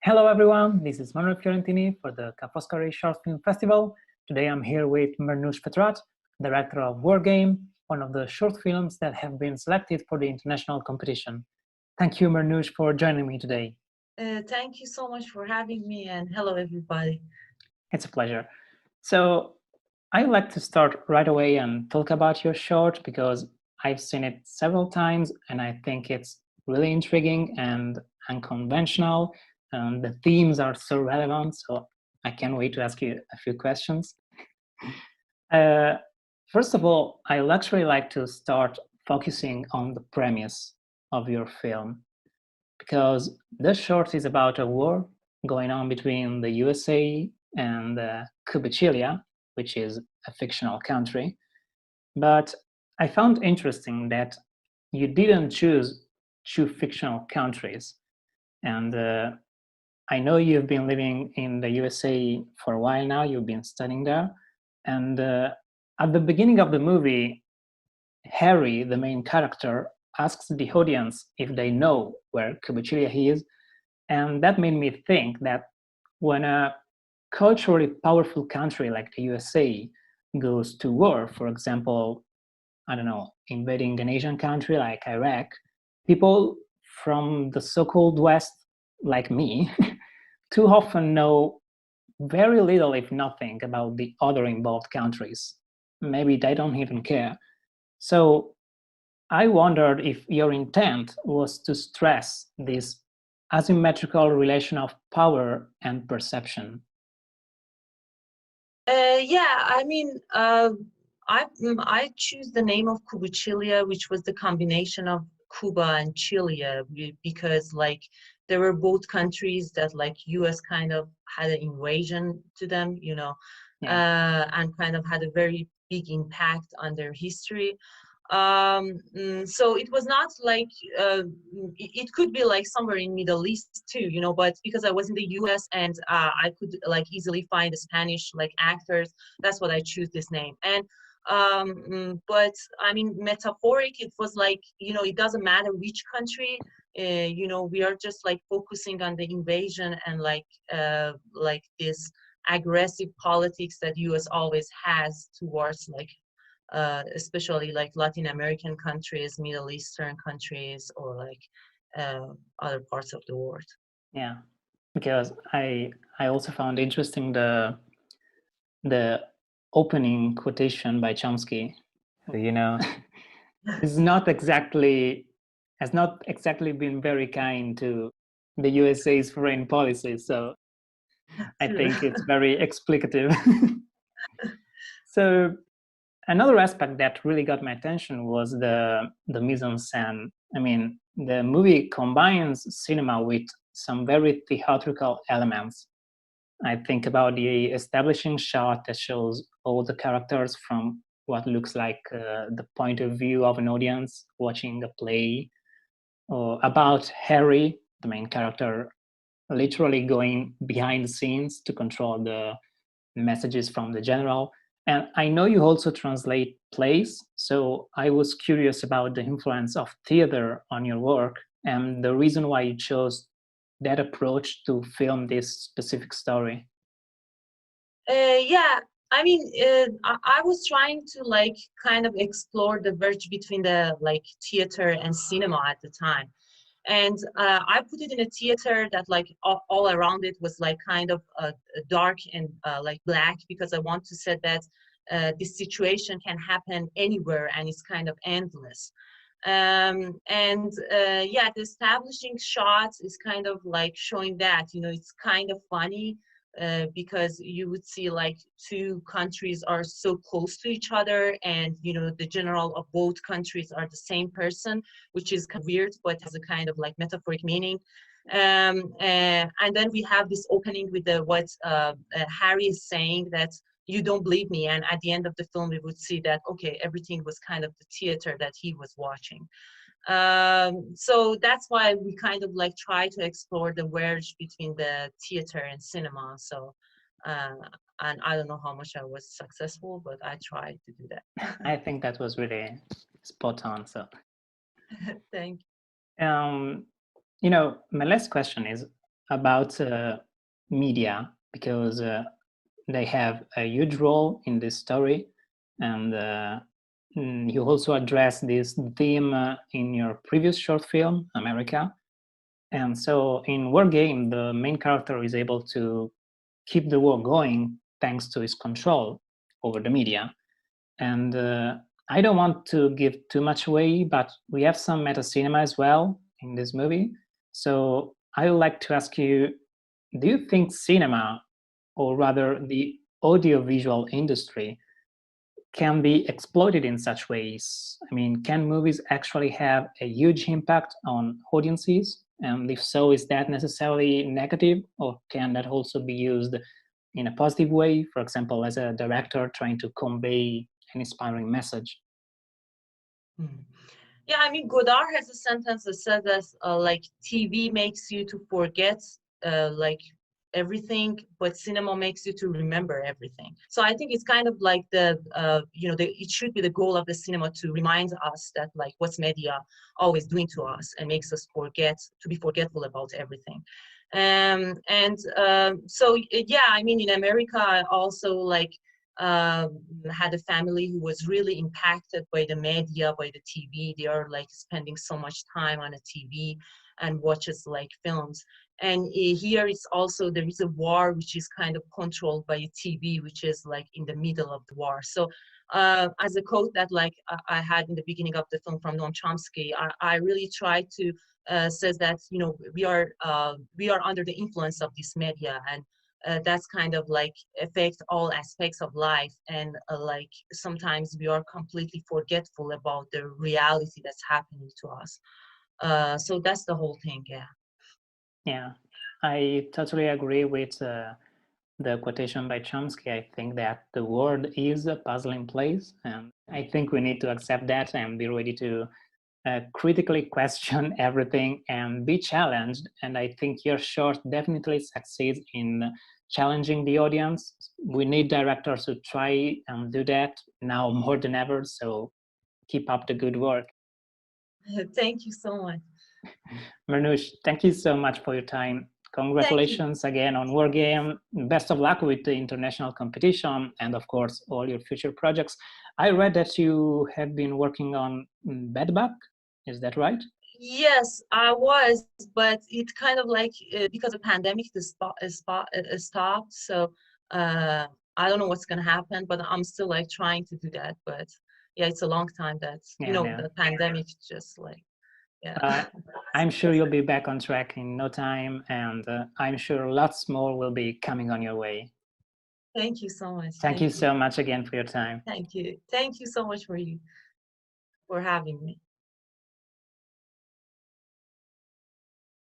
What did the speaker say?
Hello everyone, this is Manuel Fiorentini for the Foscari Short Film Festival. Today I'm here with Marnoush Petrat, director of War Game, one of the short films that have been selected for the international competition. Thank you, Marnoush, for joining me today. Thank you so much for having me, and hello, everybody. It's a pleasure. So I'd like to start right away and talk about your short because I've seen it several times and I think it's really intriguing and unconventional. And the themes are so relevant, so I can't wait to ask you a few questions. Uh, First of all, I actually like to start focusing on the premise of your film because the short is about a war going on between the USA and Cuba, which is a fictional country. But I found interesting that you didn't choose two fictional countries. And I know you've been living in the USA for a while now, you've been studying there. And at the beginning of the movie, Harry, the main character, asks the audience if they know where Cuba is. And that made me think that when a culturally powerful country like the USA goes to war, for example, I don't know, invading an Asian country like Iraq, people from the so called West, like me, too often know very little, if nothing, about the other involved countries. Maybe they don't even care. So I wondered if your intent was to stress this asymmetrical relation of power and perception. Yeah, I mean, I choose the name of Cuba Chile, which was the combination of Cuba and Chile, because like there were both countries that like U.S. kind of had an invasion to them, Yeah. and kind of had a very big impact on their history. So it was not like it could be like somewhere in Middle East too, but because I was in the US and I could like easily find the Spanish like actors, that's what I choose this name. And but I mean metaphoric, it was like, it doesn't matter which country, we are just like focusing on the invasion and like this aggressive politics that US always has towards like especially like Latin American countries, Middle Eastern countries, or like other parts of the world. Yeah, because I also found interesting the opening quotation by Chomsky. You know, is not exactly has not exactly been very kind to the USA's foreign policy. So I True. think it's very explicative. So another aspect that really got my attention was the mise en scène. I mean, the movie combines cinema with some very theatrical elements. I think about the establishing shot that shows all the characters from what looks like the point of view of an audience watching a play, or about Harry, the main character, literally going behind the scenes to control the messages from the general. And I know you also translate plays, so I was curious about the influence of theater on your work and the reason why you chose that approach to film this specific story. Yeah, I mean, I was trying to like kind of explore the verge between the like theater and cinema at the time. And I put it in a theater that like all around it was like kind of dark and like black, because I want to say that this situation can happen anywhere and it's kind of endless. And yeah, the establishing shots is kind of like showing that, it's kind of funny because you would see like two countries are so close to each other, and the general of both countries are the same person, which is kind of weird but has a kind of like metaphoric meaning. And then we have this opening with the what Harry is saying, that you don't believe me, and at the end of the film we would see that okay, everything was kind of the theater that he was watching. So that's why we kind of like try to explore the verge between the theater and cinema. So uh, and I don't know how much I was successful, but I tried to do that. I think that was really spot on. So, Thank um, you know, my last question is, about media, because they have a huge role in this story, and you also address this theme in your previous short film, America. And so in War Game, the main character is able to keep the war going thanks to his control over the media. And I don't want to give too much away, but we have some meta cinema as well in this movie. So I would like to ask you, do you think cinema, or rather the audiovisual industry, can be exploited in such ways? I mean, can movies actually have a huge impact on audiences? And if so, is that necessarily negative, or can that also be used in a positive way? For example, as a director trying to convey an inspiring message? Hmm. Yeah, I mean, Godard has a sentence that says that like TV makes you to forget like everything, but cinema makes you to remember everything. So I think it's kind of like the it should be the goal of the cinema to remind us that like what's media always doing to us and makes us forget to be forgetful about everything. Yeah, I mean, in America, I also like had a family who was really impacted by the media, by the TV. They are like spending so much time on a TV and watches like films. And here it's also there is a war which is kind of controlled by a TV, which is like in the middle of the war. So as a quote that like I had in the beginning of the film from Noam Chomsky, I really try to says that we are under the influence of this media, and that's kind of like affect all aspects of life, and like sometimes we are completely forgetful about the reality that's happening to us. So that's the whole thing. Yeah. Yeah, I totally agree with the quotation by Chomsky. I think that the world is a puzzling place, and I think we need to accept that and be ready to critically question everything and be challenged. And I think your short definitely succeeds in challenging the audience. We need directors to try and do that now more than ever. So keep up the good work. Thank you so much. Marnoush, thank you so much for your time. Thank you. Congratulations again on Wargame. Best of luck with the international competition and, of course, all your future projects. I read that you have been working on Bedbug. Is that right? Yes, I was, but it kind of like because of pandemic, the stopped. So uh, I don't know what's gonna happen, but I'm still like trying to do that. But yeah, it's a long time that Yeah, no. the pandemic just like yeah. Uh, I'm sure you'll be back on track in no time, and I'm sure lots more will be coming on your way. Thank you so much. Thank you Thank you. so much again for your time. Thank you. Thank you so much for having me.